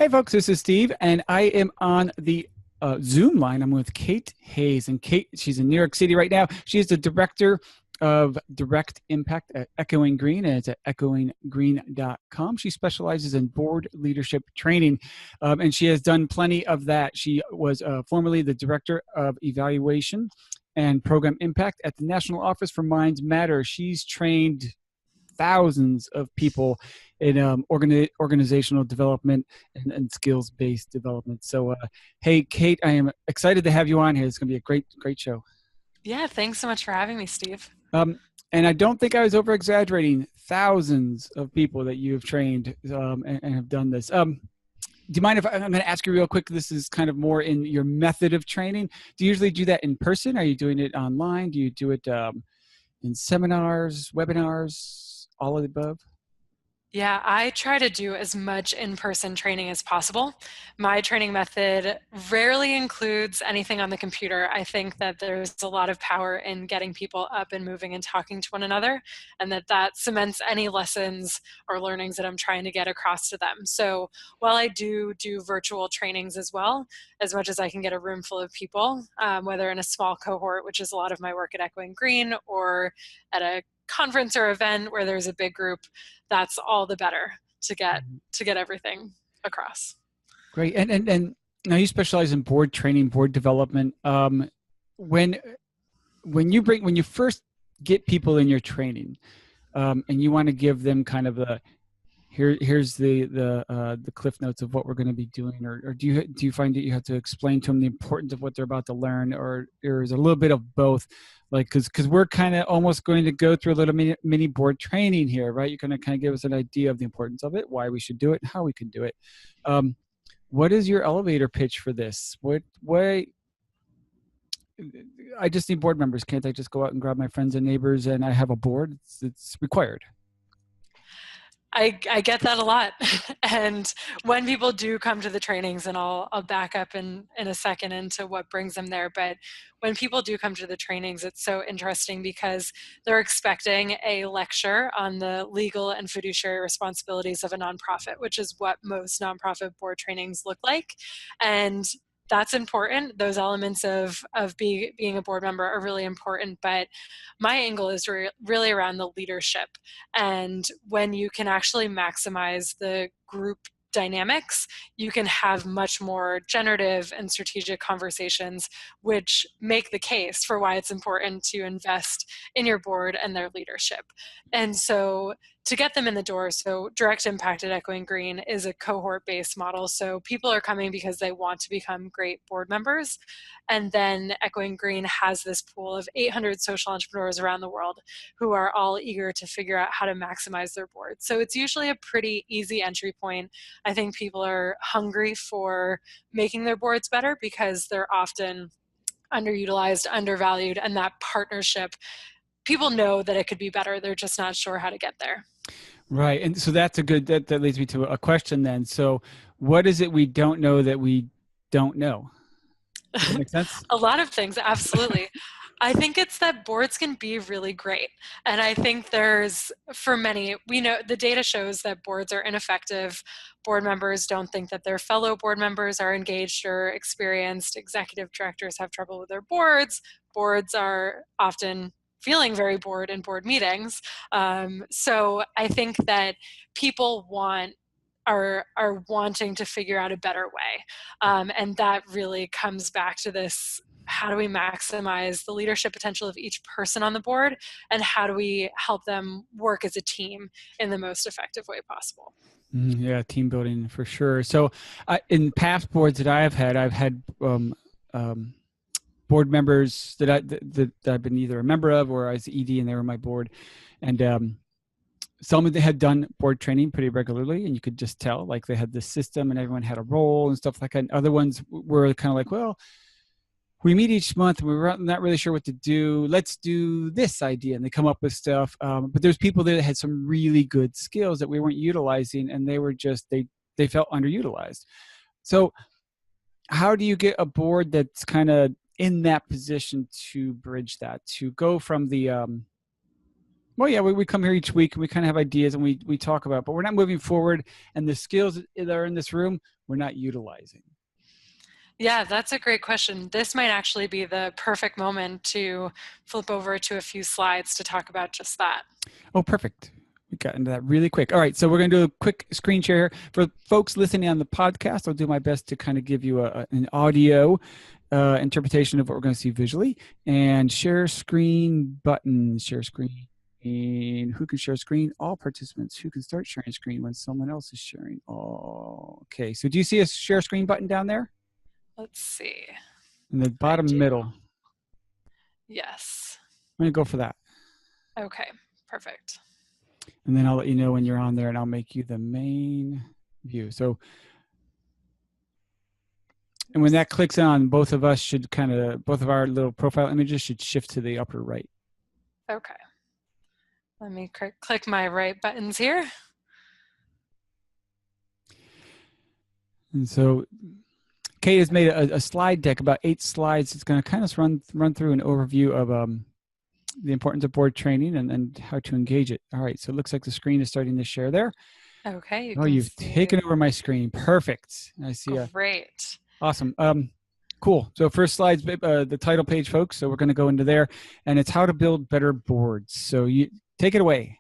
Hey folks, this is Steve, and I am on the Zoom line. I'm with Kate Hayes, and Kate, she's in New York City right now. She is the director of direct impact at Echoing Green, and it's at echoinggreen.com. She specializes in board leadership training, and she has done plenty of that. She was formerly the director of evaluation and program impact at the National Office for Minds Matter. She's trained thousands of people in organizational development and skills-based development. So, hey, Kate, I am excited to have you on here. It's going to be a great show. Yeah, thanks so much for having me, Steve. And I don't think I was over-exaggerating. Thousands of people that you have trained and have done this. Do you mind if I'm going to ask you real quick? This is kind of more in your method of training. Do you usually do that in person? Are you doing it online? Do you do it in seminars, webinars? All of the above? Yeah, I try to do as much in-person training as possible. My training method rarely includes anything on the computer. I think that there's a lot of power in getting people up and moving and talking to one another, and that cements any lessons or learnings that I'm trying to get across to them. So while I do virtual trainings as well, as much as I can get a room full of people, whether in a small cohort, which is a lot of my work at Echoing Green, or at a conference or event where there's a big group, that's all the better to get everything across. Great. And now you specialize in board training, board development. When you first get people in your training, and you want to give them kind of here's the cliff notes of what we're going to be doing, or do you find that you have to explain to them the importance of what they're about to learn, or is it a little bit of both? Like, because we're kind of almost going to go through a little mini board training here, right? You're going to kind of give us an idea of the importance of it, why we should do it, how we can do it. What is your elevator pitch for this? I just need board members. Can't I just go out and grab my friends and neighbors and I have a board? It's required. I get that a lot. And when people do come to the trainings, and I'll back up in a second into what brings them there, but when people do come to the trainings, it's so interesting because they're expecting a lecture on the legal and fiduciary responsibilities of a nonprofit, which is what most nonprofit board trainings look like. And that's important. Those elements of being a board member are really important, but my angle is really around the leadership. And when you can actually maximize the group dynamics, you can have much more generative and strategic conversations, which make the case for why it's important to invest in your board and their leadership. And so to get them in the door, so Direct Impact at Echoing Green is a cohort-based model. So people are coming because they want to become great board members. And then Echoing Green has this pool of 800 social entrepreneurs around the world who are all eager to figure out how to maximize their board. So it's usually a pretty easy entry point. I think people are hungry for making their boards better because they're often underutilized, undervalued, and that partnership, people know that it could be better. They're just not sure how to get there. Right. And so that's that leads me to a question then. So what is it we don't know that we don't know? Does that make sense? A lot of things, absolutely. I think it's that boards can be really great. And I think for many, we know the data shows that boards are ineffective. Board members don't think that their fellow board members are engaged or experienced. Executive directors have trouble with their boards. Boards are often feeling very bored in board meetings. So I think that people are wanting to figure out a better way. And that really comes back to this: how do we maximize the leadership potential of each person on the board, and how do we help them work as a team in the most effective way possible? Yeah, team building for sure. So in past boards that I've had board members that I've been either a member of or I was ED and they were my board. And some of them had done board training pretty regularly, and you could just tell, like, they had this system and everyone had a role and stuff like that. And other ones were kind of like, well, we meet each month and we're not really sure what to do. Let's do this idea. And they come up with stuff. But there's people there that had some really good skills that we weren't utilizing, and they were just, they felt underutilized. So how do you get a board that's kind of in that position to bridge that, to go from the Well, yeah, we come here each week and we kind of have ideas and we talk about, but we're not moving forward. And the skills that are in this room, we're not utilizing. Yeah, that's a great question. This might actually be the perfect moment to flip over to a few slides to talk about just that. Oh, perfect. We got into that really quick. All right, so we're going to do a quick screen share here. For folks listening on the podcast, I'll do my best to kind of give you an audio interpretation of what we're going to see visually. And share screen button, share screen. Who can share screen? All participants. Who can start sharing screen when someone else is sharing? Oh, okay. So do you see a share screen button down there? Let's see. In the bottom middle. Yes. I'm going to go for that. Okay, perfect. And then I'll let you know when you're on there and I'll make you the main view. So, and when that clicks on, both of us should both of our little profile images should shift to the upper right. Okay. Let me click my right buttons here. And so Kate has made a slide deck, about 8 slides. It's going to kind of run through an overview of the importance of board training and how to engage it. All right, so it looks like the screen is starting to share there. Okay. You've taken over my screen. Perfect. I see. Great. Awesome. Cool. So first slide's the title page, folks. So we're going to go into there, and it's how to build better boards. So you take it away.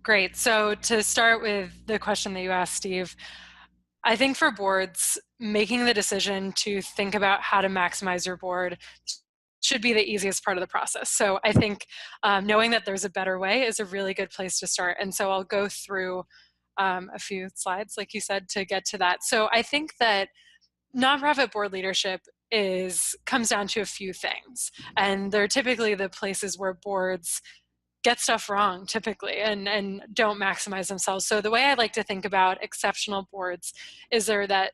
Great. So to start with the question that you asked, Steve, I think for boards, making the decision to think about how to maximize your board should be the easiest part of the process. So I think knowing that there's a better way is a really good place to start. And so I'll go through a few slides, like you said, to get to that. So I think that nonprofit board leadership comes down to a few things. And they're typically the places where boards get stuff wrong typically and don't maximize themselves. So the way I like to think about exceptional boards is that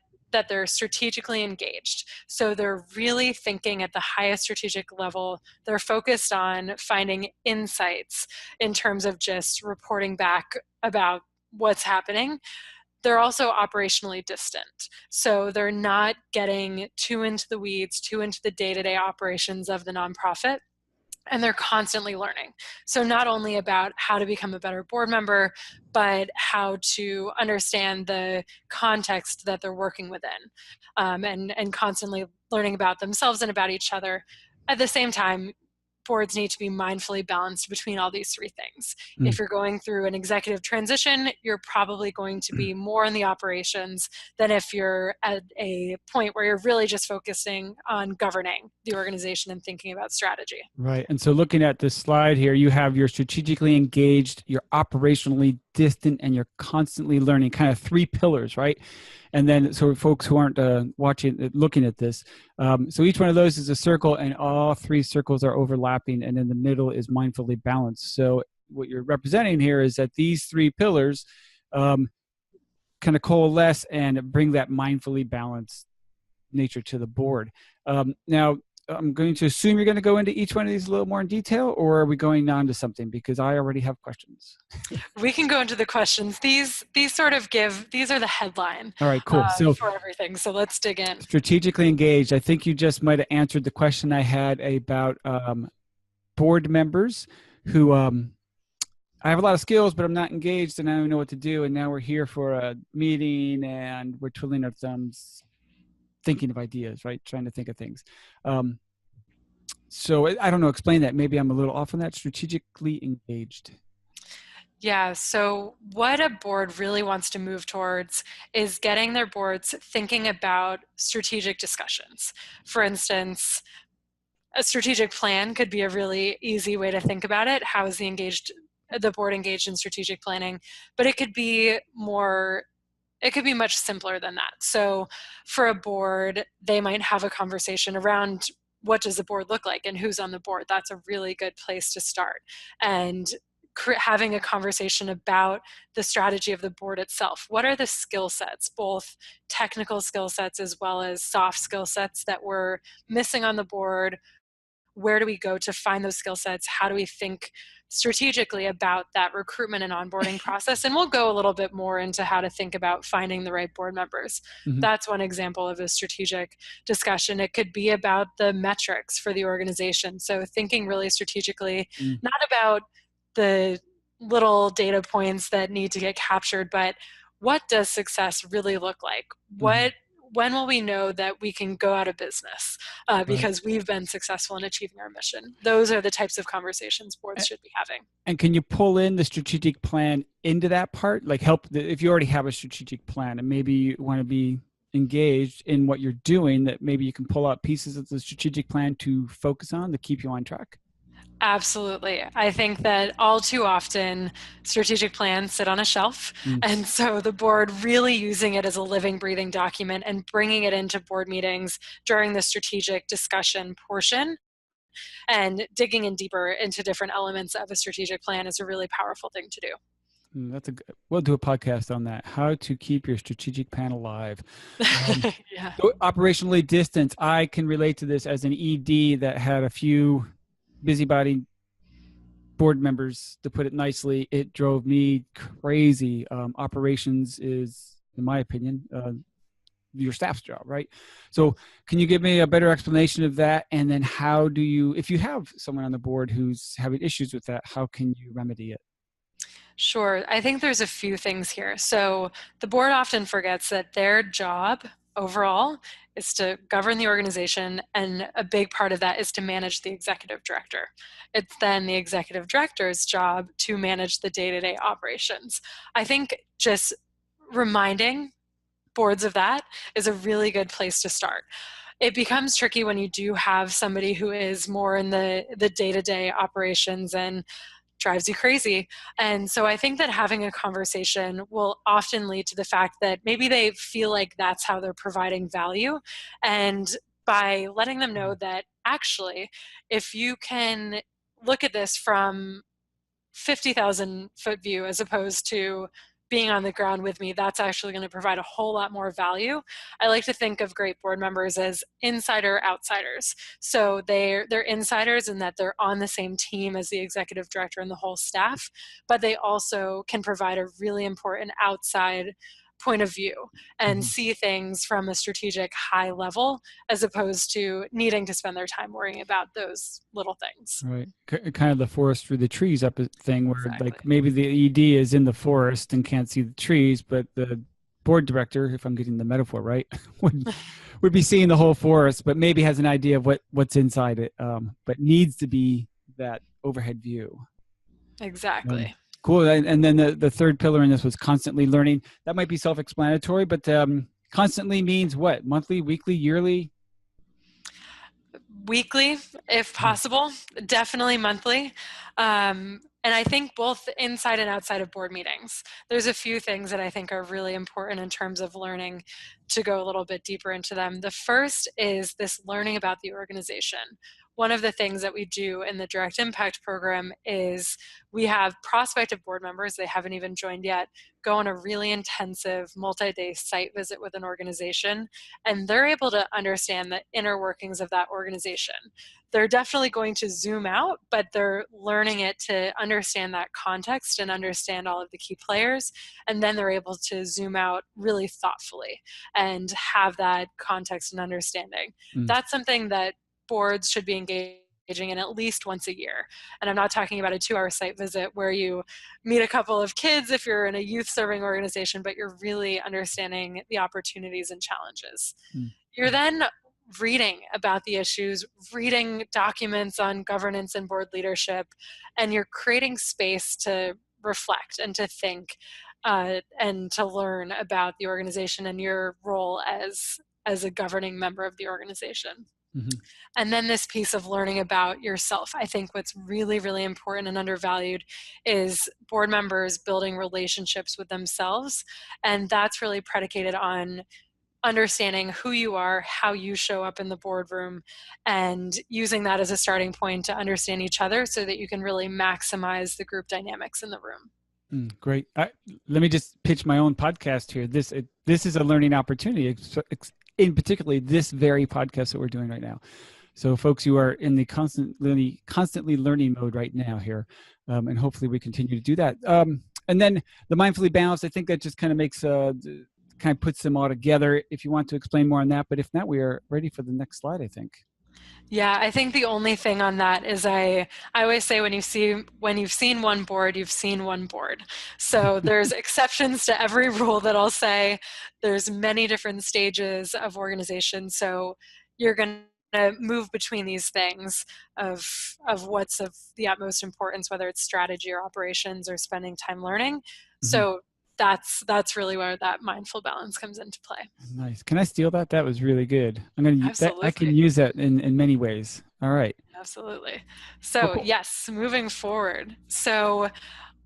they're strategically engaged. So they're really thinking at the highest strategic level. They're focused on finding insights in terms of just reporting back about what's happening. They're also operationally distant. So they're not getting too into the weeds, too into the day-to-day operations of the nonprofit. And they're constantly learning. So not only about how to become a better board member, but how to understand the context that they're working within, and constantly learning about themselves and about each other. At the same time, boards need to be mindfully balanced between all these three things. If you're going through an executive transition, you're probably going to be more in the operations than if you're at a point where you're really just focusing on governing the organization and thinking about strategy. Right. And so looking at this slide here, you have your strategically engaged, you're operationally distant, and you're constantly learning, kind of 3 pillars, right? And then, so folks who aren't looking at this, so each one of those is a circle, and all 3 circles are overlapping, and in the middle is mindfully balanced. So what you're representing here is that these 3 pillars kind of coalesce and bring that mindfully balanced nature to the board. Now, I'm going to assume you're going to go into each one of these a little more in detail, or are we going on to something? Because I already have questions. We can go into the questions. These are the headline. All right, cool. So for everything. So let's dig in. Strategically engaged. I think you just might have answered the question I had about board members who I have a lot of skills, but I'm not engaged and I don't know what to do. And now we're here for a meeting and we're twiddling our thumbs, thinking of ideas, right? Trying to think of things. So I don't know, explain that. Maybe I'm a little off on that. Strategically engaged. Yeah, so what a board really wants to move towards is getting their boards thinking about strategic discussions. For instance, a strategic plan could be a really easy way to think about it. How is the board engaged in strategic planning? But it could be much simpler than that. So for a board, they might have a conversation around what does the board look like and who's on the board. That's a really good place to start. And having a conversation about the strategy of the board itself. What are the skill sets, both technical skill sets as well as soft skill sets that we're missing on the board? Where do we go to find those skill sets? How do we think strategically about that recruitment and onboarding process? And we'll go a little bit more into how to think about finding the right board members. Mm-hmm. That's one example of a strategic discussion. It could be about the metrics for the organization. So thinking really strategically, not about the little data points that need to get captured, but what does success really look like? When will we know that we can go out of business Right. because we've been successful in achieving our mission? Those are the types of conversations boards should be having. And can you pull in the strategic plan into that part? Like if you already have a strategic plan and maybe you want to be engaged in what you're doing, that maybe you can pull out pieces of the strategic plan to focus on to keep you on track? Absolutely. I think that all too often strategic plans sit on a shelf. And so the board really using it as a living, breathing document and bringing it into board meetings during the strategic discussion portion and digging in deeper into different elements of a strategic plan is a really powerful thing to do. We'll do a podcast on that. How to keep your strategic plan alive. Yeah. So operationally distance. I can relate to this as an ED that had a few busybody board members, to put it nicely. It drove me crazy. Operations is, in my opinion, your staff's job, right? So can you give me a better explanation of that? And then how do you, if you have someone on the board who's having issues with that, how can you remedy it? Sure. I think there's a few things here. So the board often forgets that their job overall is to govern the organization, and a big part of that is to manage the executive director. It's then the executive director's job to manage the day-to-day operations. I think just reminding boards of that is a really good place to start. It becomes tricky when you do have somebody who is more in the day-to-day operations and drives you crazy. And so I think that having a conversation will often lead to the fact that maybe they feel like that's how they're providing value. And by letting them know that actually, if you can look at this from 50,000 foot view as opposed to being on the ground with me, that's actually going to provide a whole lot more value. I like to think of great board members as insider outsiders. So they're insiders in that they're on the same team as the executive director and the whole staff, but they also can provide a really important outside point of view and see things from a strategic high level as opposed to needing to spend their time worrying about those little things. Right. Kind of the forest through the trees up thing where Exactly. like maybe the ED is in the forest and can't see the trees, but the board director, if I'm getting the metaphor right, would be seeing the whole forest, but maybe has an idea of what's inside it, but needs to be that overhead view. Exactly. Cool. And then the third pillar in this was constantly learning. That might be self-explanatory, but constantly means what? Monthly, weekly, yearly? Weekly, if possible, definitely monthly. And I think both inside and outside of board meetings, there's a few things that I think are really important in terms of learning to go a little bit deeper into them. The first is this learning about the organization. One of the things that we do in the Direct Impact program is we have prospective board members, they haven't even joined yet, go on a really intensive multi-day site visit with an organization, and they're able to understand the inner workings of that organization. They're definitely going to zoom out, but they're learning it to understand that context and understand all of the key players, and then they're able to zoom out really thoughtfully and have that context and understanding. That's something that boards should be engaging in at least once a year. And I'm not talking about a 2-hour site visit where you meet a couple of kids if you're in a youth serving organization, but you're really understanding the opportunities and challenges. You're then reading about the issues, reading documents on governance and board leadership, and you're creating space to reflect and to think and to learn about the organization and your role as a governing member of the organization. And then this piece of learning about yourself. I think what's really, really important and undervalued is board members building relationships with themselves. And that's really predicated on understanding who you are, how you show up in the boardroom, and using that as a starting point to understand each other so that you can really maximize the group dynamics in the room. Great. Let me just pitch my own podcast here. This is a learning opportunity, in particularly this very podcast that we're doing right now. So folks, you are in the constantly learning mode right now here, and hopefully we continue to do that. And then the mindfully balanced, I think that just kind of makes kind of puts them all together. If you want to explain more on that, but if not, we are ready for the next slide, I think. Yeah, I think the only thing on that is I always say when you've seen one board, you've seen one board. So there's exceptions to every rule that I'll say. There's many different stages of organization. So you're going to move between these things of what's of the utmost importance, whether it's strategy or operations or spending time learning. Mhm. So that's really where that mindful balance comes into play. Nice. Can I steal that? That was really good. I'm gonna that I can Absolutely. use that in many ways. All right. Absolutely. Well, So cool. yes, moving forward. So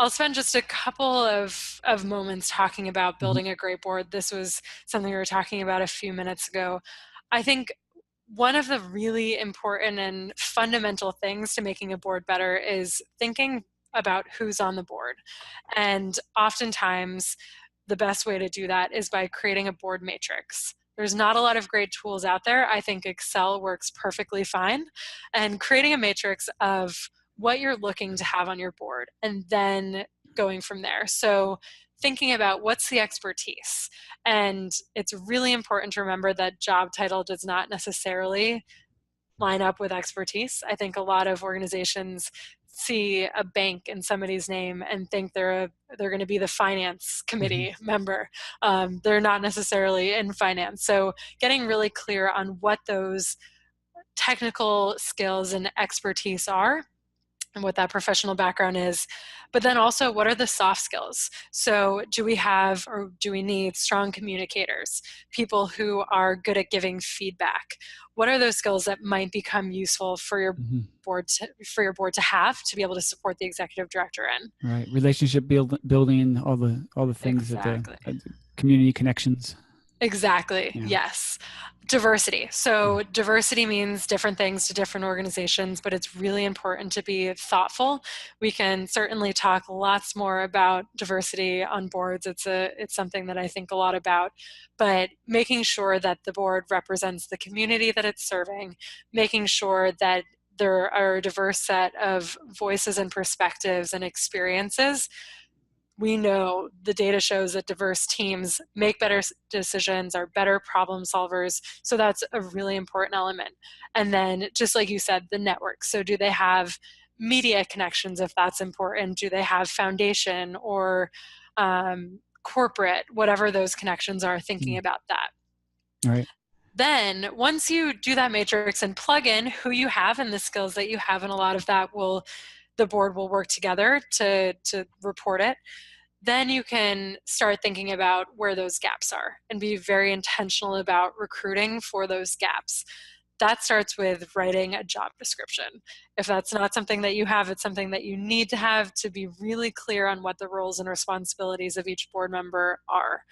I'll spend just a couple of moments talking about Mhm. building a great board. This was something we were talking about a few minutes ago. I think one of the really important and fundamental things to making a board better is thinking about who's on the board. And oftentimes, the best way to do that is by creating a board matrix. There's not a lot of great tools out there. I think Excel works perfectly fine. And creating a matrix of what you're looking to have on your board and then going from there. So, thinking about what's the expertise. And it's really important to remember that job title does not necessarily line up with expertise. I think a lot of organizations see a bank in somebody's name and think they're going to be the finance Mhm. committee member. They're not necessarily in finance. So getting really clear on what those technical skills and expertise are and what that professional background is, but then also what are the soft skills? So do we have or do we need strong communicators, people who are good at giving feedback? What are those skills that might become useful for your Mhm. board to have to be able to support the executive director in? Right. Building, all the things that Exactly. the community connections. Exactly, Yeah. yes. Diversity. So, diversity means different things to different organizations, but it's really important to be thoughtful. We can certainly talk lots more about diversity on boards. It's something that I think a lot about, but making sure that the board represents the community that it's serving, making sure that there are a diverse set of voices and perspectives and experiences. We know the data shows that diverse teams make better decisions, are better problem solvers. So that's a really important element. And then, just like you said, the network. So, do they have media connections if that's important? Do they have foundation or corporate, whatever those connections are, thinking Mm. about that? All right. Then, once you do that matrix and plug in who you have and the skills that you have, and a lot of that will, the board will work together to report it, then you can start thinking about where those gaps are and be very intentional about recruiting for those gaps. That starts with writing a job description. If that's not something that you have, it's something that you need to have to be really clear on what the roles and responsibilities of each board member are.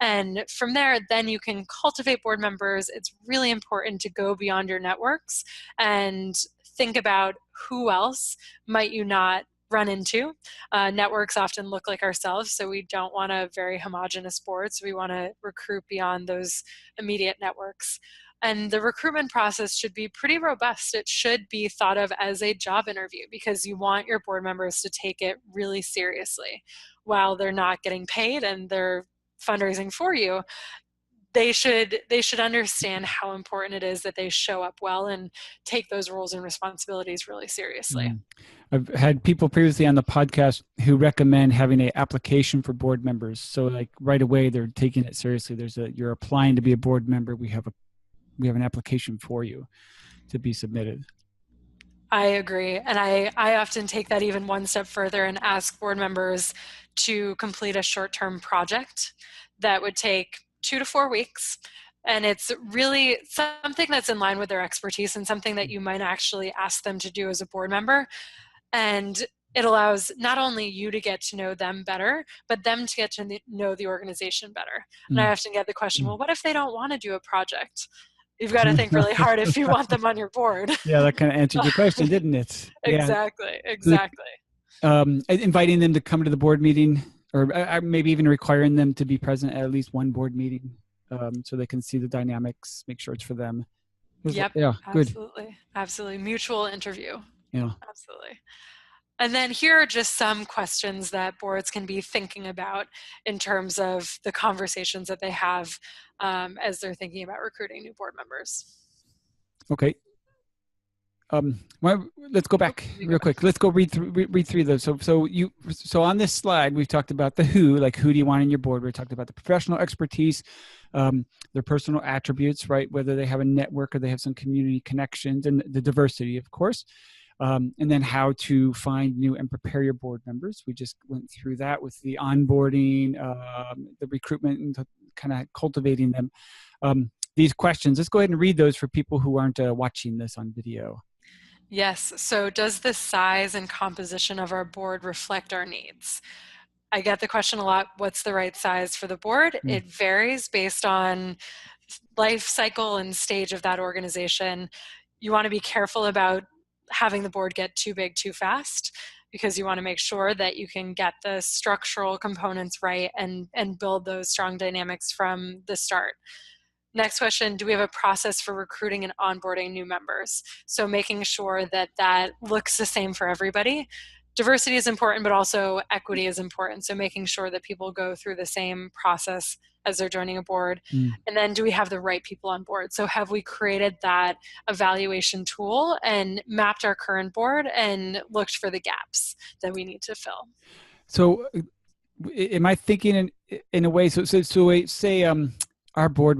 And from there, then you can cultivate board members. It's really important to go beyond your networks and think about who else might you not run into. Networks often look like ourselves, so we don't want a very homogenous board. So we want to recruit beyond those immediate networks. And the recruitment process should be pretty robust. It should be thought of as a job interview because you want your board members to take it really seriously. While they're not getting paid and they're fundraising for you, they should understand how important it is that they show up well and take those roles and responsibilities really seriously. Mm. I've had people previously on the podcast who recommend having a application for board members. So like right away they're taking it seriously. You're applying to be a board member. We have an application for you to be submitted. I agree. And I often take that even one step further and ask board members to complete a short term project that would take 2 to 4 weeks. And it's really something that's in line with their expertise and something that you might actually ask them to do as a board member. And it allows not only you to get to know them better, but them to get to know the organization better. And I Mm. often get the question, well, what if they don't want to do a project? You've got to think really hard if you want them on your board. Yeah, that kind of answered your question, didn't it? Yeah. Exactly, So exactly. inviting them to come to the board meeting, or maybe even requiring them to be present at least one board meeting, so they can see the dynamics, make sure it's for them. Yep, Yeah, good. absolutely. Absolutely. Mutual interview. Yeah. Absolutely. And then here are just some questions that boards can be thinking about in terms of the conversations that they have as they're thinking about recruiting new board members. Okay. let's go back real quick. Let's go read through those. So on this slide, we've talked about the who, like who do you want in your board. We talked about the professional expertise, their personal attributes, right? Whether they have a network or they have some community connections, and the diversity, of course. And then how to find new and prepare your board members. We just went through that with the onboarding, the recruitment, and kind of cultivating them. These questions, let's go ahead and read those for people who aren't watching this on video. Yes. So does the size and composition of our board reflect our needs? I get the question a lot, what's the right size for the board? It varies based on life cycle and stage of that organization. You want to be careful about having the board get too big too fast, because you want to make sure that you can get the structural components right and build those strong dynamics from the start. Next question, do we have a process for recruiting and onboarding new members? So making sure that that looks the same for everybody. Diversity is important, but also equity is important. So making sure that people go through the same process as they're joining a board. And then do we have the right people on board? So have we created that evaluation tool and mapped our current board and looked for the gaps that we need to fill? So am I thinking in a way, so say our board,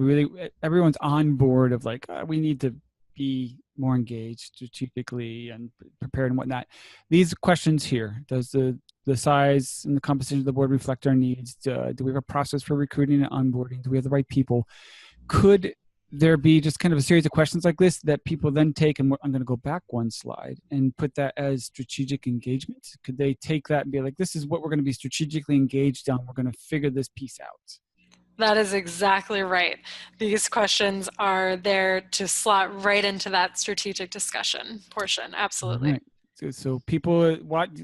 everyone's on board of like, we need to be more engaged strategically and prepared and whatnot. These questions here, does the size and the composition of the board reflect our needs? Do we have a process for recruiting and onboarding? Do we have the right people? Could there be just kind of a series of questions like this that people then take, and I'm going to go back one slide and put that as strategic engagement? Could they take that and be like, this is what we're going to be strategically engaged on. We're going to figure this piece out. That is exactly right. These questions are there to slot right into that strategic discussion portion. Absolutely. All right. So people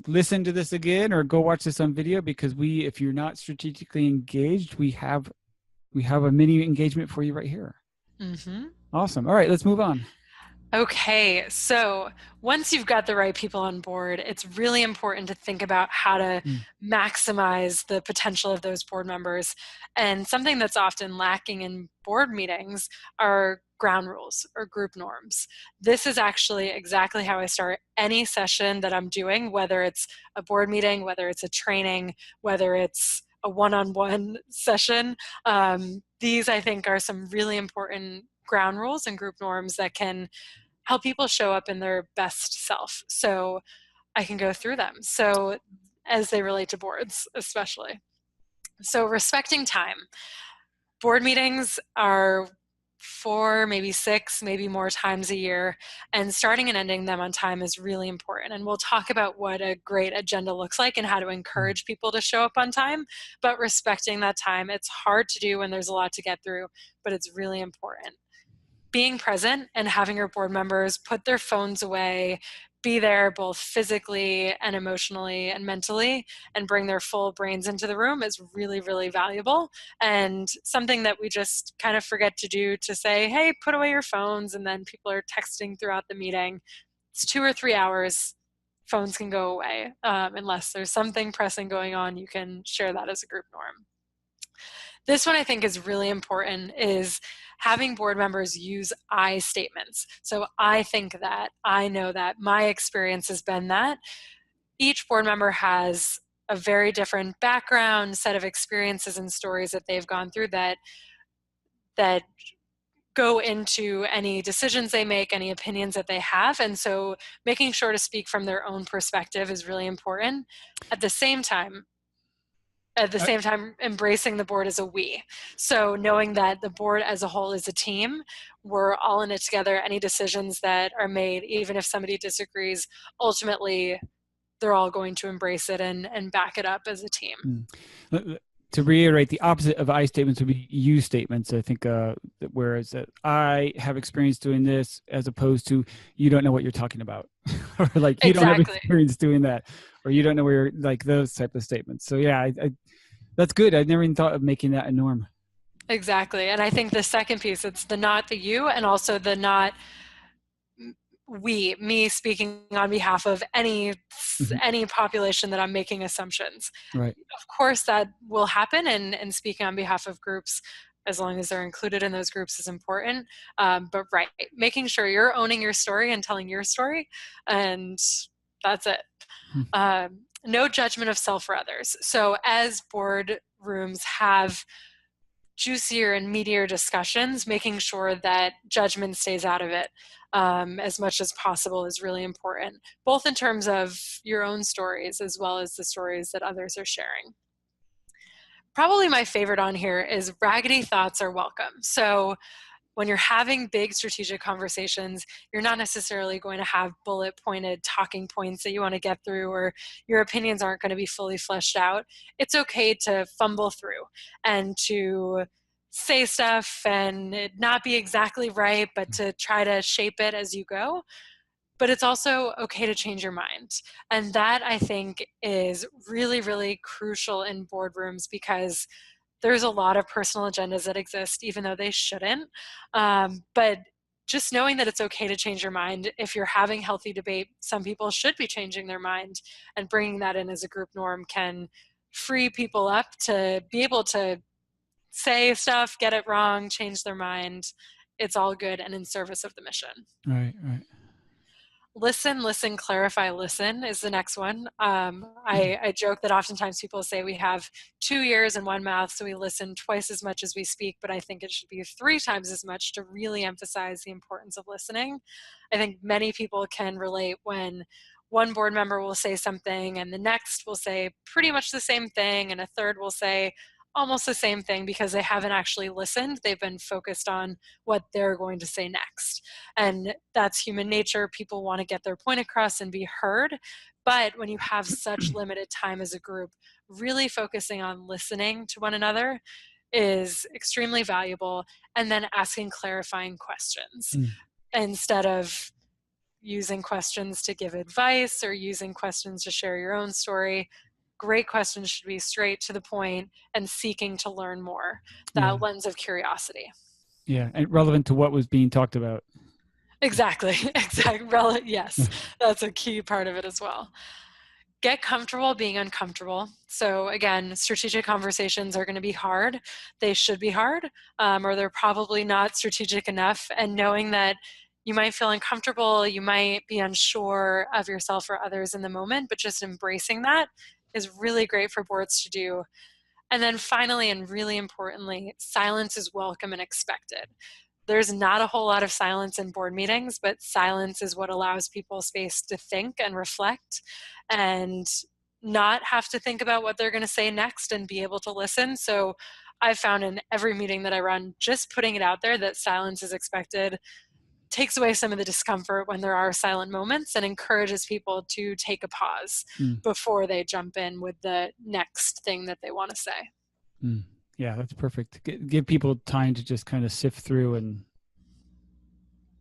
listen to this again or go watch this on video, because if you're not strategically engaged, we have a mini engagement for you right here. Awesome. All right, let's move on. Okay, so once you've got the right people on board, it's really important to think about how to maximize the potential of those board members. And something that's often lacking in board meetings are ground rules or group norms. This is actually exactly how I start any session that I'm doing, whether it's a board meeting, whether it's a training, whether it's a one-on-one session. These, I think, are some really important ground rules and group norms that can help people show up in their best self. So I can go through them. So as they relate to boards, especially. So respecting time. Board meetings are 4, maybe 6, maybe more times a year, and starting and ending them on time is really important. And we'll talk about what a great agenda looks like and how to encourage people to show up on time, but respecting that time, it's hard to do when there's a lot to get through, but it's really important. Being present and having your board members put their phones away, be there both physically and emotionally and mentally, and bring their full brains into the room is really, really valuable. And something that we just kind of forget to do, to say, hey, put away your phones, and then people are texting throughout the meeting. It's 2 or 3 hours. Phones can go away. Unless there's something pressing going on, you can share that as a group norm. This one I think is really important, is having board members use I statements. So I think that, I know that, my experience has been that. Each board member has a very different background, set of experiences and stories that they've gone through that go into any decisions they make, any opinions that they have. And so making sure to speak from their own perspective is really important. At the same time, embracing the board as a we. So knowing that the board as a whole is a team, we're all in it together. Any decisions that are made, even if somebody disagrees, ultimately they're all going to embrace it and back it up as a team. To reiterate, the opposite of I statements would be you statements. I think whereas I have experience doing this, as opposed to you don't know what you're talking about, or like you don't have experience doing that, or you don't know where you're, like those type of statements. So yeah, I that's good. I never even thought of making that a norm. Exactly. And I think the second piece, it's the not, the you, and also the not me speaking on behalf of any population that I'm making assumptions. Right. Of course that will happen, and speaking on behalf of groups, as long as they're included in those groups is important. But right, making sure you're owning your story and telling your story, and that's it. No judgment of self or others. So as board rooms have juicier and meatier discussions, making sure that judgment stays out of it as much as possible is really important, both in terms of your own stories as well as the stories that others are sharing. Probably my favorite on here is raggedy thoughts are welcome. So when you're having big strategic conversations, you're not necessarily going to have bullet pointed talking points that you want to get through, or your opinions aren't going to be fully fleshed out. It's okay to fumble through and to say stuff and it not be exactly right, but to try to shape it as you go. But it's also okay to change your mind. And that, I think, is really, really crucial in boardrooms, because there's a lot of personal agendas that exist, even though they shouldn't. But just knowing that it's okay to change your mind. If you're having healthy debate, some people should be changing their mind, and bringing that in as a group norm can free people up to be able to say stuff, get it wrong, change their mind. It's all good and in service of the mission. Right, right. Listen, listen, clarify, listen is the next one. I joke that oftentimes people say we have 2 ears and 1 mouth, so we listen twice as much as we speak, but I think it should be 3 times as much to really emphasize the importance of listening. I think many people can relate when one board member will say something and the next will say pretty much the same thing, and a third will say almost the same thing, because they haven't actually listened. They've been focused on what they're going to say next. And that's human nature. People want to get their point across and be heard. But when you have such limited time as a group, really focusing on listening to one another is extremely valuable. And then asking clarifying questions instead of using questions to give advice or using questions to share your own story. Great questions should be straight to the point and seeking to learn more. That lens of curiosity. Yeah, and relevant to what was being talked about. Exactly. Yes, that's a key part of it as well. Get comfortable being uncomfortable. So again, strategic conversations are going to be hard. They should be hard, or they're probably not strategic enough. And knowing that you might feel uncomfortable, you might be unsure of yourself or others in the moment, but just embracing that is really great for boards to do. And then finally, and really importantly, silence is welcome and expected. There's not a whole lot of silence in board meetings, but silence is what allows people space to think and reflect and not have to think about what they're going to say next and be able to listen. So I've found in every meeting that I run, just putting it out there that silence is expected takes away some of the discomfort when there are silent moments and encourages people to take a pause before they jump in with the next thing that they want to say. Yeah, that's perfect. Give people time to just kind of sift through and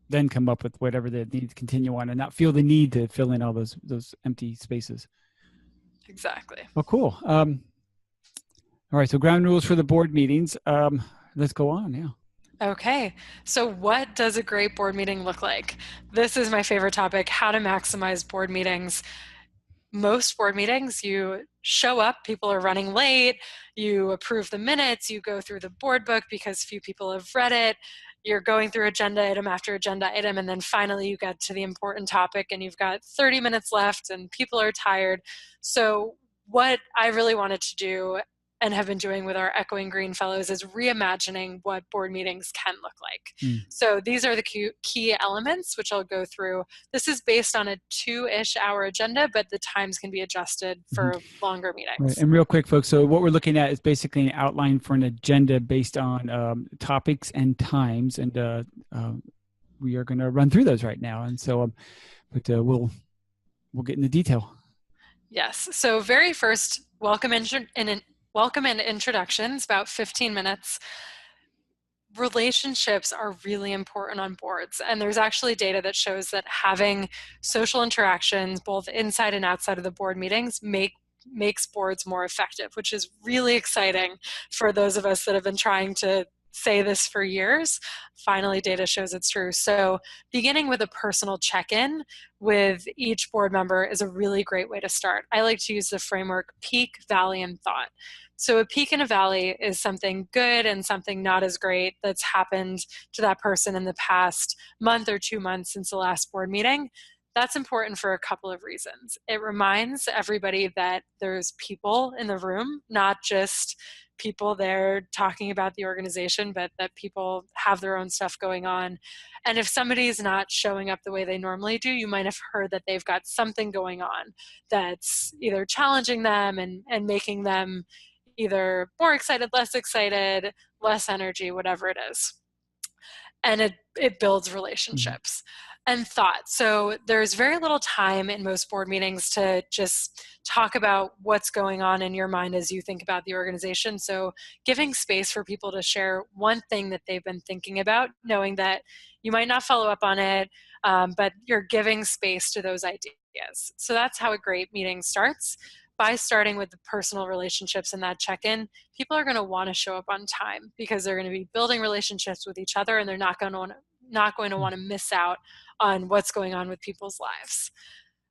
then come up with whatever they need to continue on, and not feel the need to fill in all those empty spaces. Exactly. Well, cool. All right, so ground rules for the board meetings. Let's go on now. Okay, so what does a great board meeting look like? This is my favorite topic, how to maximize board meetings. Most board meetings, you show up, people are running late, you approve the minutes, you go through the board book because few people have read it, you're going through agenda item after agenda item, and then finally you get to the important topic and you've got 30 minutes left and people are tired. So what I really wanted to do and have been doing with our Echoing Green Fellows is reimagining what board meetings can look like. So these are the key elements, which I'll go through. This is based on a 2-ish hour agenda, but the times can be adjusted for longer meetings. Right. And real quick, folks, so what we're looking at is basically an outline for an agenda based on topics and times, and we are going to run through those right now. And so, but we'll get into detail. Yes. So very first, welcome and introductions, about 15 minutes. Relationships are really important on boards, and there's actually data that shows that having social interactions both inside and outside of the board meetings makes boards more effective, which is really exciting for those of us that have been trying to say this for years. Finally, data shows it's true. So beginning with a personal check-in with each board member is a really great way to start. I like to use the framework peak, valley, and thought. So a peak and a valley is something good and something not as great that's happened to that person in the past month or 2 months since the last board meeting. That's important for a couple of reasons. It reminds everybody that there's people in the room, not just people there talking about the organization, but that people have their own stuff going on. And if somebody's not showing up the way they normally do, you might have heard that they've got something going on that's either challenging them and making them either more excited, less energy, whatever it is. And it builds relationships. And thought. So there's very little time in most board meetings to just talk about what's going on in your mind as you think about the organization. So giving space for people to share one thing that they've been thinking about, knowing that you might not follow up on it, but you're giving space to those ideas. So that's how a great meeting starts. By starting with the personal relationships in that check-in, people are going to want to show up on time because they're going to be building relationships with each other, and they're not going to want to miss out on what's going on with people's lives.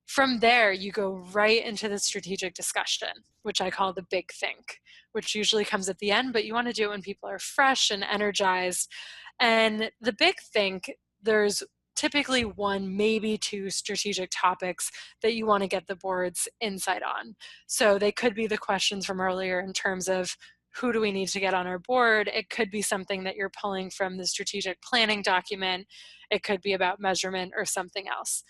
From there, you go right into the strategic discussion, which I call the big think, which usually comes at the end, but you want to do it when people are fresh and energized. And the big think, there's typically one, maybe two strategic topics that you want to get the board's insight on. So they could be the questions from earlier in terms of who do we need to get on our board? It could be something that you're pulling from the strategic planning document. It could be about measurement or something else.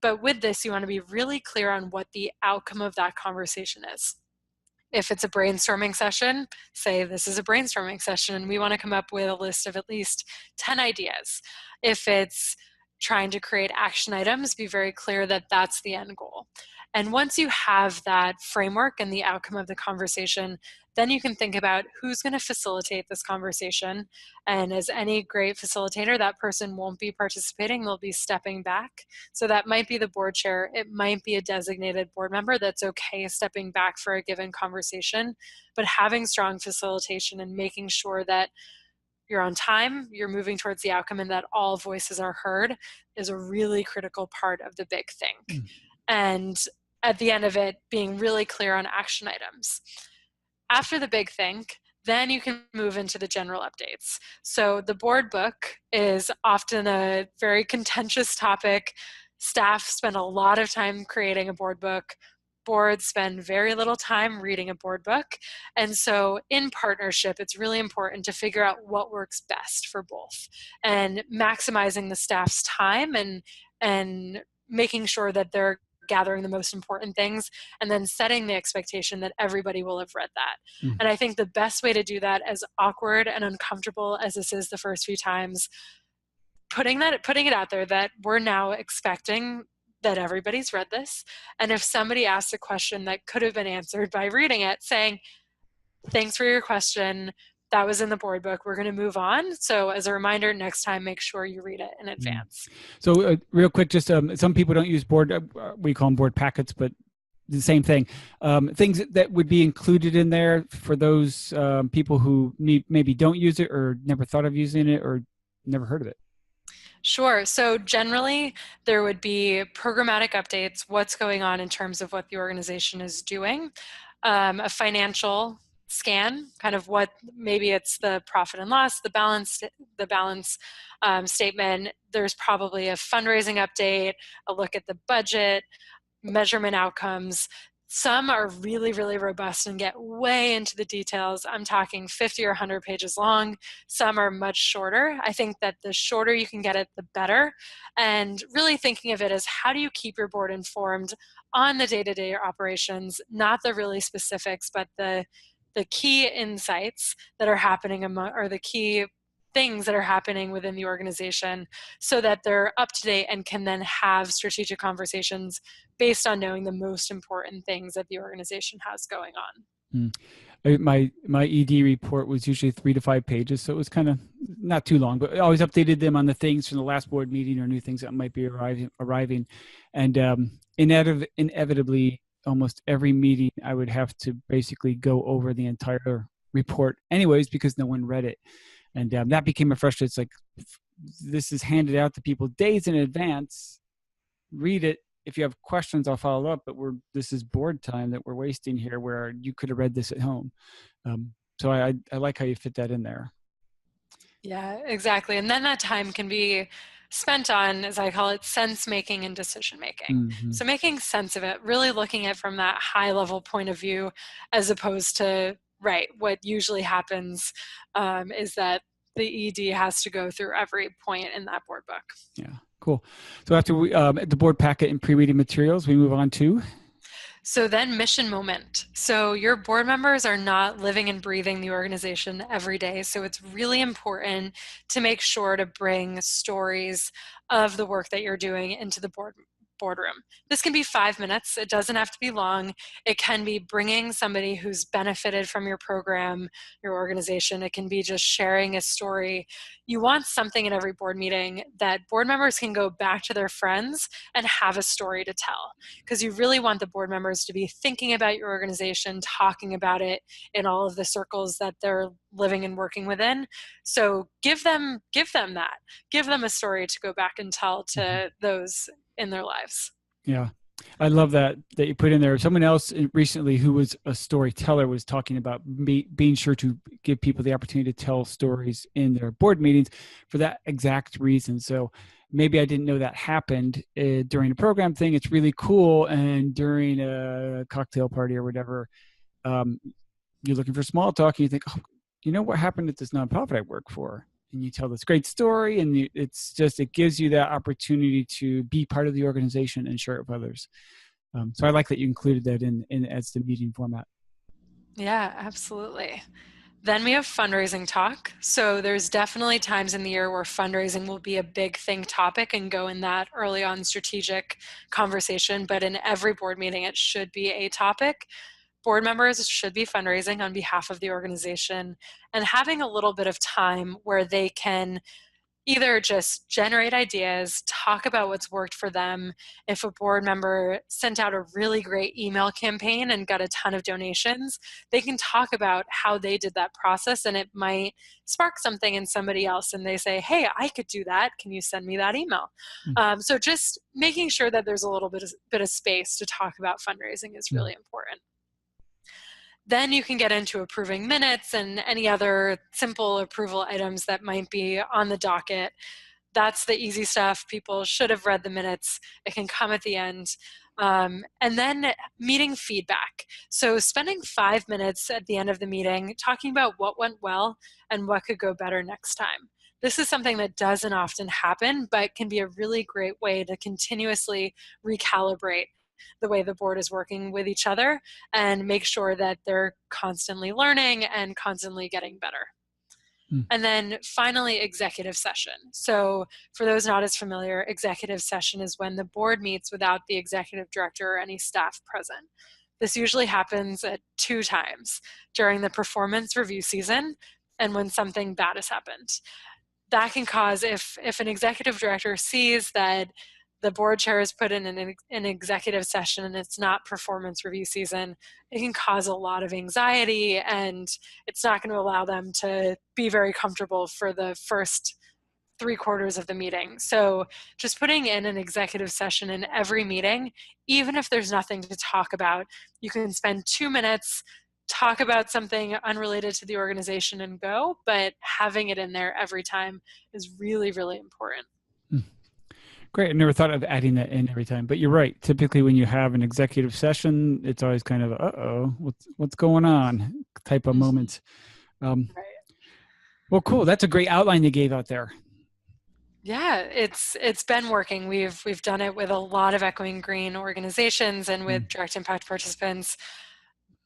But with this, you want to be really clear on what the outcome of that conversation is. If it's a brainstorming session, say this is a brainstorming session and we want to come up with a list of at least 10 ideas. If it's trying to create action items, be very clear that that's the end goal. And once you have that framework and the outcome of the conversation, then you can think about who's going to facilitate this conversation. And as any great facilitator, that person won't be participating, they'll be stepping back. So that might be the board chair, it might be a designated board member that's okay stepping back for a given conversation, but having strong facilitation and making sure that you're on time, you're moving towards the outcome, and that all voices are heard is a really critical part of the big think. And at the end of it, being really clear on action items. After the big think, then you can move into the general updates. So the board book is often a very contentious topic. Staff spend a lot of time creating a board book. Boards spend very little time reading a board book. And so in partnership, it's really important to figure out what works best for both and maximizing the staff's time and making sure that they're gathering the most important things and then setting the expectation that everybody will have read that. And I think the best way to do that, as awkward and uncomfortable as this is the first few times, putting it out there that we're now expecting that everybody's read this. And if somebody asks a question that could have been answered by reading it, saying, thanks for your question, that was in the board book, we're going to move on. So as a reminder, next time, make sure you read it in advance. So real quick, just some people don't use board, we call them board packets, but the same thing. Things that would be included in there for those people who maybe don't use it or never thought of using it or never heard of it. Sure. So generally, there would be programmatic updates, what's going on in terms of what the organization is doing, a financial scan, kind of what, maybe it's the profit and loss, the balance statement. There's probably a fundraising update, a look at the budget, measurement outcomes. Some are really, really robust and get way into the details. I'm talking 50 or 100 pages long. Some are much shorter. I think that the shorter you can get it, the better. And really thinking of it as, how do you keep your board informed on the day-to-day operations, not the really specifics, but the key insights that are happening or the key things that are happening within the organization, so that they're up to date and can then have strategic conversations based on knowing the most important things that the organization has going on. My ED report was usually 3 to 5 pages, so it was kind of not too long, but I always updated them on the things from the last board meeting or new things that might be arriving. And inevitably, almost every meeting, I would have to basically go over the entire report anyways, because no one read it. And that became a frustration. It's like, this is handed out to people days in advance. Read it. If you have questions, I'll follow up. But this is board time that we're wasting here, where you could have read this at home. So I like how you fit that in there. Yeah, exactly. And then that time can be spent on, as I call it, sense making and decision making. Mm-hmm. So making sense of it, really looking at it from that high level point of view, as opposed to, right, what usually happens is that the ED has to go through every point in that board book. Yeah, cool. So after the board packet and pre-meeting materials, we move on to. So then mission moment. So your board members are not living and breathing the organization every day. So it's really important to make sure to bring stories of the work that you're doing into the boardroom. This can be 5 minutes. It doesn't have to be long. It can be bringing somebody who's benefited from your program, your organization. It can be just sharing a story. You want something in every board meeting that board members can go back to their friends and have a story to tell, because you really want the board members to be thinking about your organization, talking about it in all of the circles that they're living and working within. So give them that. Give them a story to go back and tell to those in their lives. Yeah. I love that you put in there. Someone else recently who was a storyteller was talking about being sure to give people the opportunity to tell stories in their board meetings for that exact reason. So maybe I didn't know that happened during a program thing. It's really cool. And during a cocktail party or whatever, you're looking for small talk and you think, oh, you know what happened at this nonprofit I work for? And you tell this great story, and it gives you that opportunity to be part of the organization and share it with others. So I like that you included that in as the meeting format. Yeah, absolutely. Then we have fundraising talk. So there's definitely times in the year where fundraising will be a big thing topic and go in that early on strategic conversation. But in every board meeting, it should be a topic. Board members should be fundraising on behalf of the organization and having a little bit of time where they can either just generate ideas, talk about what's worked for them. If a board member sent out a really great email campaign and got a ton of donations, they can talk about how they did that process, and it might spark something in somebody else and they say, hey, I could do that. Can you send me that email? So just making sure that there's a little bit of space to talk about fundraising is really important. Then you can get into approving minutes and any other simple approval items that might be on the docket. That's the easy stuff. People should have read the minutes. It can come at the end. And then meeting feedback. So spending 5 minutes at the end of the meeting talking about what went well and what could go better next time. This is something that doesn't often happen, but can be a really great way to continuously recalibrate the way the board is working with each other and make sure that they're constantly learning and constantly getting better. And then finally, executive session. So for those not as familiar, executive session is when the board meets without the executive director or any staff present. This usually happens at 2 times, during the performance review season and when something bad has happened. That can cause, if an executive director sees that the board chair is put in an executive session and it's not performance review season, it can cause a lot of anxiety, and it's not going to allow them to be very comfortable for the first 3/4 of the meeting. So just putting in an executive session in every meeting, even if there's nothing to talk about, you can spend 2 minutes, talk about something unrelated to the organization and go, but having it in there every time is really, really important. Great. I never thought of adding that in every time, but you're right. Typically, when you have an executive session, it's always kind of what's going on type of moment. Right. Well, cool. That's a great outline you gave out there. Yeah, it's been working. We've done it with a lot of Echoing Green organizations and with direct impact participants.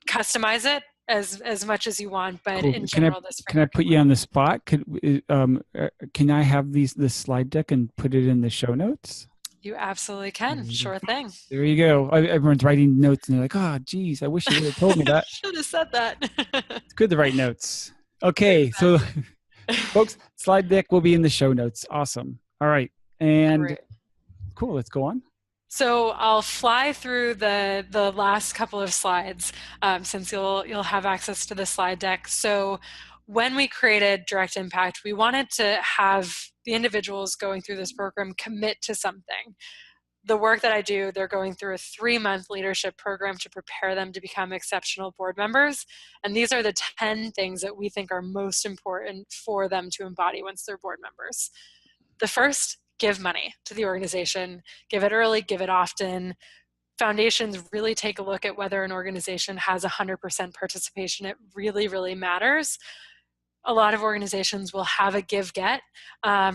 Customize it as much as you want, but Cool. in general, this can I framework put you on the spot? Can I have this slide deck and put it in the show notes? you absolutely can. Sure thing. There you go. Everyone's writing notes and they're like, "Oh, geez, I wish you would have told me that." Should have said that. It's good to write notes. Okay, Exactly. so folks, slide deck will be in the show notes. Awesome. All right, and Great. cool. Let's go on. So I'll fly through the last couple of slides since you'll have access to the slide deck. So when we created Direct Impact, we wanted to have the individuals going through this program commit to something. The work that I do, they're going through a 3-month leadership program to prepare them to become exceptional board members. And these are the 10 things that we think are most important for them to embody once they're board members. The first, give money to the organization. Give it early, give it often. Foundations really take a look at whether an organization has 100% participation. It really, really matters. A lot of organizations will have a give-get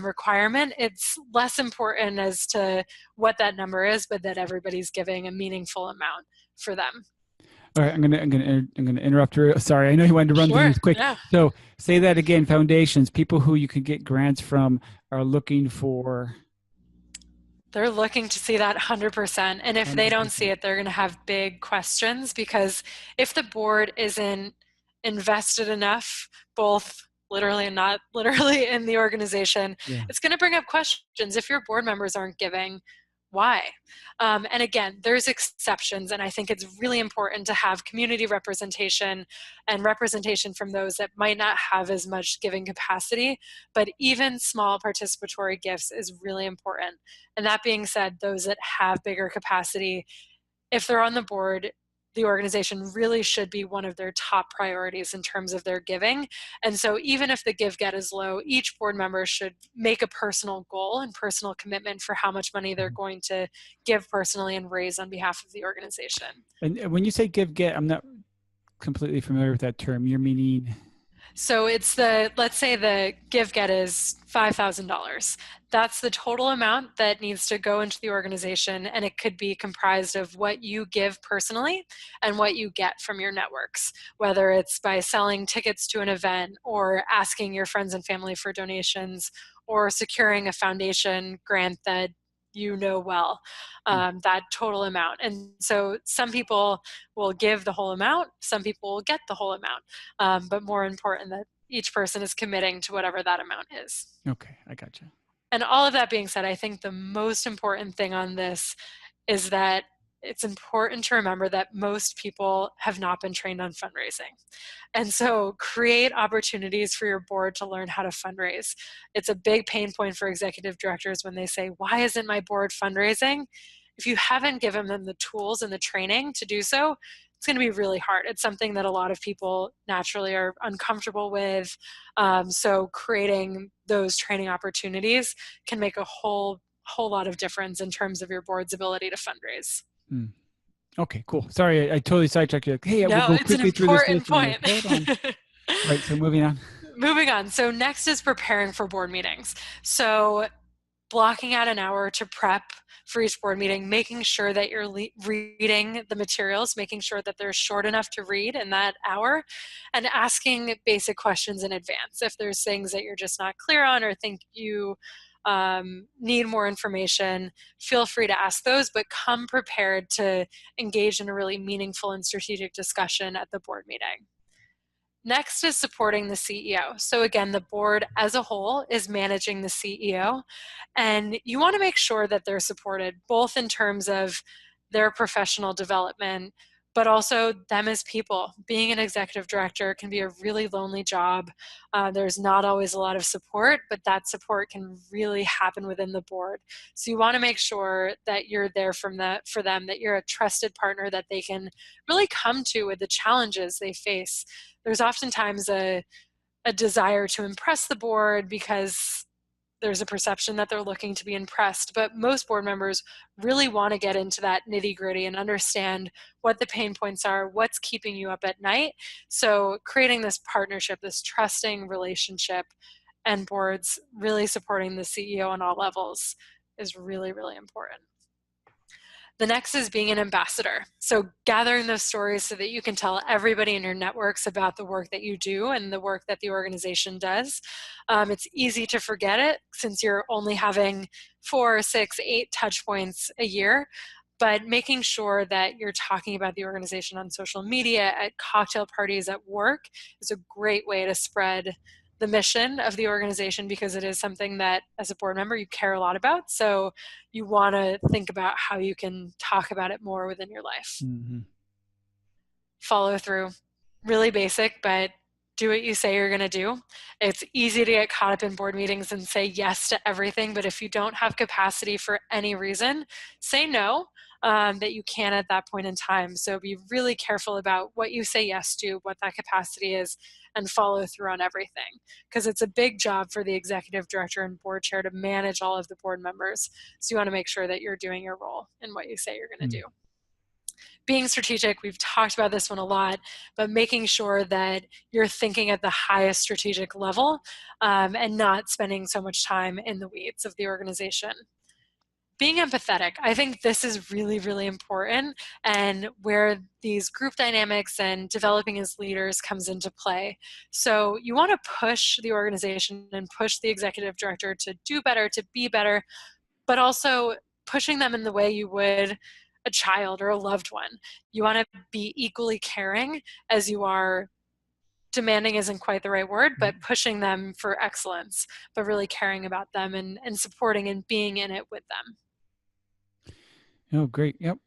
requirement. It's less important as to what that number is, but that everybody's giving a meaningful amount for them. All right, I'm gonna interrupt her. Sorry, I know you wanted to run through Sure. these quick. Yeah. So say that again. Foundations, people who you can get grants from, are looking for. They're looking to see that 100%. And if they don't 100%. see it, they're going to have big questions, because if the board isn't invested enough, both literally and not literally, in the organization, Yeah. it's going to bring up questions. If your board members aren't giving, why? And again, there's exceptions, and I think it's really important to have community representation and representation from those that might not have as much giving capacity, but even small participatory gifts is really important. And that being said, those that have bigger capacity, if they're on the board, the organization really should be one of their top priorities in terms of their giving. And so even if the give get is low, each board member should make a personal goal and personal commitment for how much money they're going to give personally and raise on behalf of the organization. And when you say give get, I'm not completely familiar with that term. You're meaning? So it's let's say the give get is $5,000. That's the total amount that needs to go into the organization, and it could be comprised of what you give personally and what you get from your networks, whether it's by selling tickets to an event or asking your friends and family for donations or securing a foundation grant that you know well, that total amount. And so some people will give the whole amount, some people will get the whole amount, but more important that each person is committing to whatever that amount is. Okay, I gotcha. And all of that being said, I think the most important thing on this is that it's important to remember that most people have not been trained on fundraising. And so create opportunities for your board to learn how to fundraise. It's a big pain point for executive directors when they say, why isn't my board fundraising? If you haven't given them the tools and the training to do so, it's going to be really hard. It's something that a lot of people naturally are uncomfortable with. So creating those training opportunities can make a whole lot of difference in terms of your board's ability to fundraise. Okay, cool. Sorry, I totally sidetracked you. Like, hey, we'll No, go it's an quickly through this important list. And I'm point. like, hold on. All right, so moving on. Moving on. So next is preparing for board meetings. So blocking out an hour to prep for each board meeting, making sure that you're reading the materials, making sure that they're short enough to read in that hour, and asking basic questions in advance. If there's things that you're just not clear on or think you need more information, feel free to ask those, but come prepared to engage in a really meaningful and strategic discussion at the board meeting. Next is supporting the CEO. So again, the board as a whole is managing the CEO, and you want to make sure that they're supported both in terms of their professional development, but also them as people. Being an executive director can be a really lonely job. There's not always a lot of support, but that support can really happen within the board. So you want to make sure that you're there for them, that you're a trusted partner that they can really come to with the challenges they face. There's oftentimes a desire to impress the board because there's a perception that they're looking to be impressed, but most board members really want to get into that nitty gritty and understand what the pain points are, what's keeping you up at night. So creating this partnership, this trusting relationship, and boards really supporting the CEO on all levels is really, really important. The next is being an ambassador. So gathering those stories so that you can tell everybody in your networks about the work that you do and the work that the organization does. It's easy to forget it since you're only having 4, 6, 8 touch points a year. But making sure that you're talking about the organization on social media, at cocktail parties, at work is a great way to spread the mission of the organization, because it is something that as a board member you care a lot about. So you want to think about how you can talk about it more within your life. Mm-hmm. Follow through. Really basic, but do what you say you're going to do. It's easy to get caught up in board meetings and say yes to everything, but if you don't have capacity for any reason, say no, that you can at that point in time. So be really careful about what you say yes to, what that capacity is, and follow through on everything. Because it's a big job for the executive director and board chair to manage all of the board members. So you want to make sure that you're doing your role in what you say you're going to do. Being strategic, we've talked about this one a lot, but making sure that you're thinking at the highest strategic level and not spending so much time in the weeds of the organization. Being empathetic, I think this is really, really important, and where these group dynamics and developing as leaders comes into play. So you want to push the organization and push the executive director to do better, to be better, but also pushing them in the way you would a child or a loved one. You want to be equally caring as you are demanding isn't quite the right word, but pushing them for excellence, but really caring about them and supporting and being in it with them. Oh, great. Yep.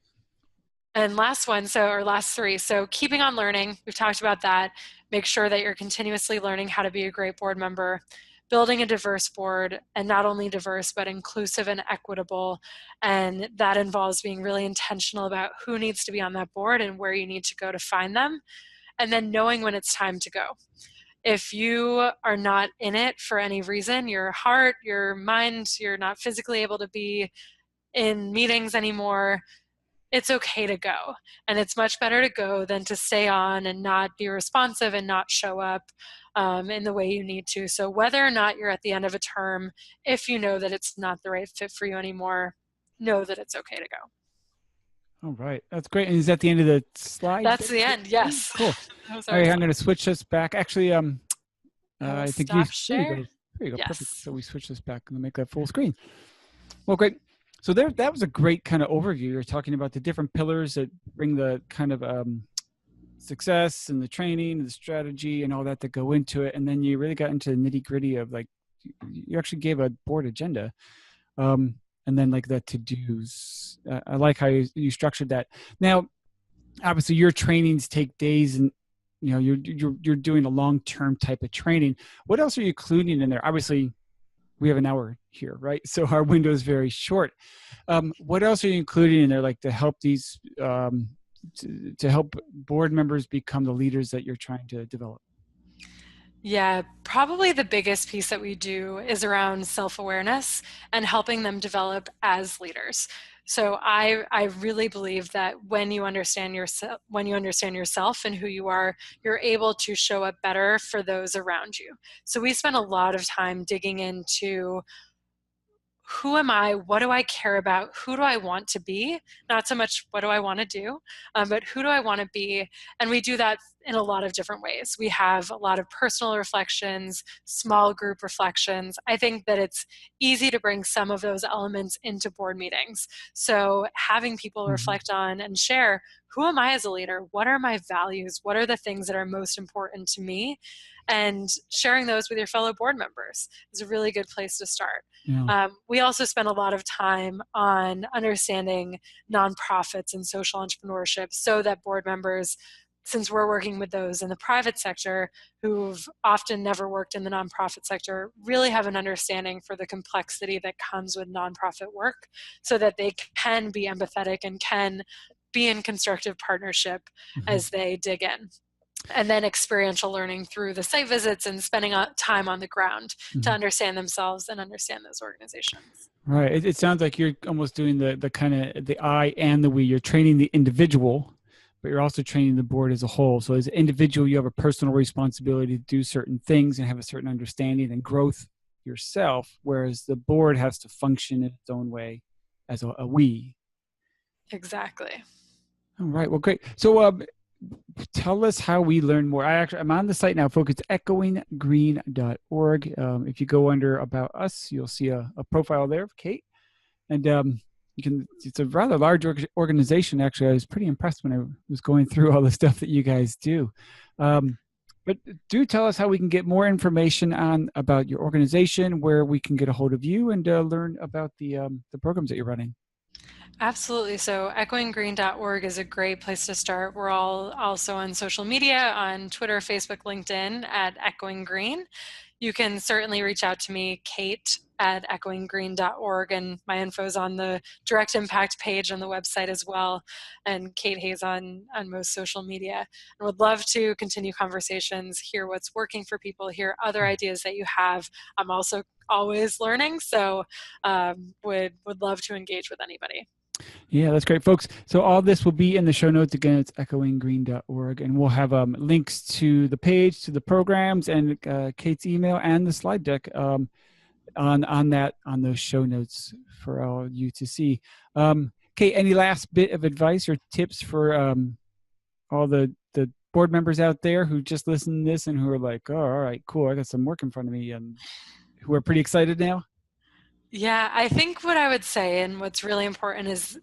And last one, or last three. So keeping on learning, we've talked about that. Make sure that you're continuously learning how to be a great board member. Building a diverse board, and not only diverse, but inclusive and equitable. And that involves being really intentional about who needs to be on that board and where you need to go to find them. And then knowing when it's time to go. If you are not in it for any reason, your heart, your mind, you're not physically able to be in meetings anymore, it's okay to go. And it's much better to go than to stay on and not be responsive and not show up in the way you need to. So whether or not you're at the end of a term, if you know that it's not the right fit for you anymore, know that it's okay to go. All right. That's great. And is that the end of the slide? That's the end. Yes. Cool. All right. I'm going to switch this back. Actually, I think stop share. There you go. Yes. Perfect. So we switch this back and make that full screen. Well, great. So that was a great kind of overview. You're talking about the different pillars that bring the kind of success and the training, and the strategy, and all that go into it. And then you really got into the nitty gritty of like, you actually gave a board agenda, and then like the to-dos. I like how you structured that. Now, obviously, your trainings take days, and you're doing a long-term type of training. What else are you including in there? Obviously, we have an hour here, right? So our window is very short. What else are you including in there, like to help these, to help board members become the leaders that you're trying to develop? Yeah, probably the biggest piece that we do is around self-awareness and helping them develop as leaders. So I really believe that when you understand yourself and who you are, you're able to show up better for those around you. So we spend a lot of time digging into who am I? What do I care about? Who do I want to be? Not so much what do I want to do, but who do I want to be? And we do that in a lot of different ways. We have a lot of personal reflections, small group reflections. I think that it's easy to bring some of those elements into board meetings. So having people reflect on and share, who am I as a leader? What are my values? What are the things that are most important to me? And sharing those with your fellow board members is a really good place to start. Yeah. We also spend a lot of time on understanding nonprofits and social entrepreneurship so that board members, since we're working with those in the private sector who've often never worked in the nonprofit sector, really have an understanding for the complexity that comes with nonprofit work so that they can be empathetic and can be in constructive partnership as they dig in. And then experiential learning through the site visits and spending time on the ground to understand themselves and understand those organizations. Right. It sounds like you're almost doing the kind of the I and the we. You're training the individual, but you're also training the board as a whole. So as an individual, you have a personal responsibility to do certain things and have a certain understanding and growth yourself, whereas the board has to function in its own way as a we. Exactly. All right. Well, great. So tell us how we learn more. I'm on the site now, folks. It's echoinggreen.org. If you go under About Us, you'll see a profile there of Kate. And it's a rather large organization, actually. I was pretty impressed when I was going through all the stuff that you guys do. But do tell us how we can get more information about your organization, where we can get a hold of you and learn about the programs that you're running. Absolutely. So echoinggreen.org is a great place to start. We're all also on social media on Twitter, Facebook, LinkedIn at Echoing Green. You can certainly reach out to me, Kate at echoinggreen.org, and my info is on the direct impact page on the website as well, and Kate Hayes on most social media. And would love to continue conversations, hear what's working for people, hear other ideas that you have. I'm also always learning, so would love to engage with anybody. Yeah, that's great, folks. So all this will be in the show notes. Again, it's echoinggreen.org, and we'll have links to the page, to the programs, and Kate's email and the slide deck on those show notes for all you to see. Kate, any last bit of advice or tips for all the board members out there who just listen to this and who are like, oh, all right, cool, I got some work in front of me, and who are pretty excited now? Yeah, I think what I would say and what's really important is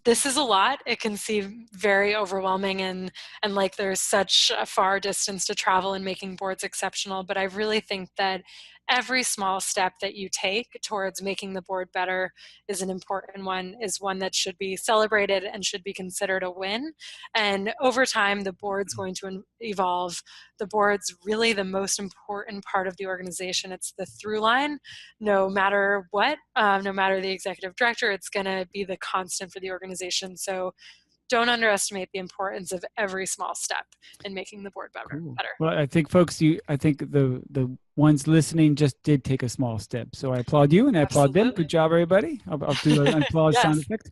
this is a lot. It can seem very overwhelming and like there's such a far distance to travel in making boards exceptional, but I really think that every small step that you take towards making the board better is an important one, is one that should be celebrated and should be considered a win. And over time, the board's going to evolve. The board's really the most important part of the organization. It's the through line. No matter what, no matter the executive director, it's going to be the constant for the organization. So don't underestimate the importance of every small step in making the board better. Cool. Well, I think folks, I think the ones listening just did take a small step. So I applaud you and I applaud them. Absolutely. Good job, everybody. I'll do an applause sound Yes. effect.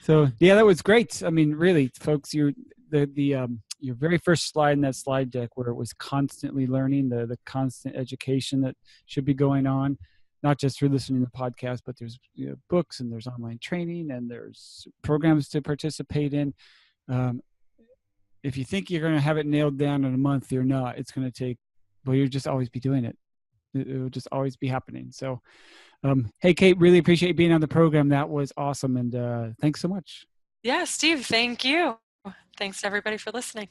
So yeah, that was great. I mean, really, folks, your very first slide in that slide deck where it was constantly learning, the constant education that should be going on, not just through listening to the podcast, but there's books and there's online training and there's programs to participate in. If you think you're going to have it nailed down in a month, you're not. It's going to take, well, you'll just always be doing it. It will just always be happening. So, hey, Kate, really appreciate you being on the program. That was awesome. And thanks so much. Yeah, Steve, thank you. Thanks to everybody for listening.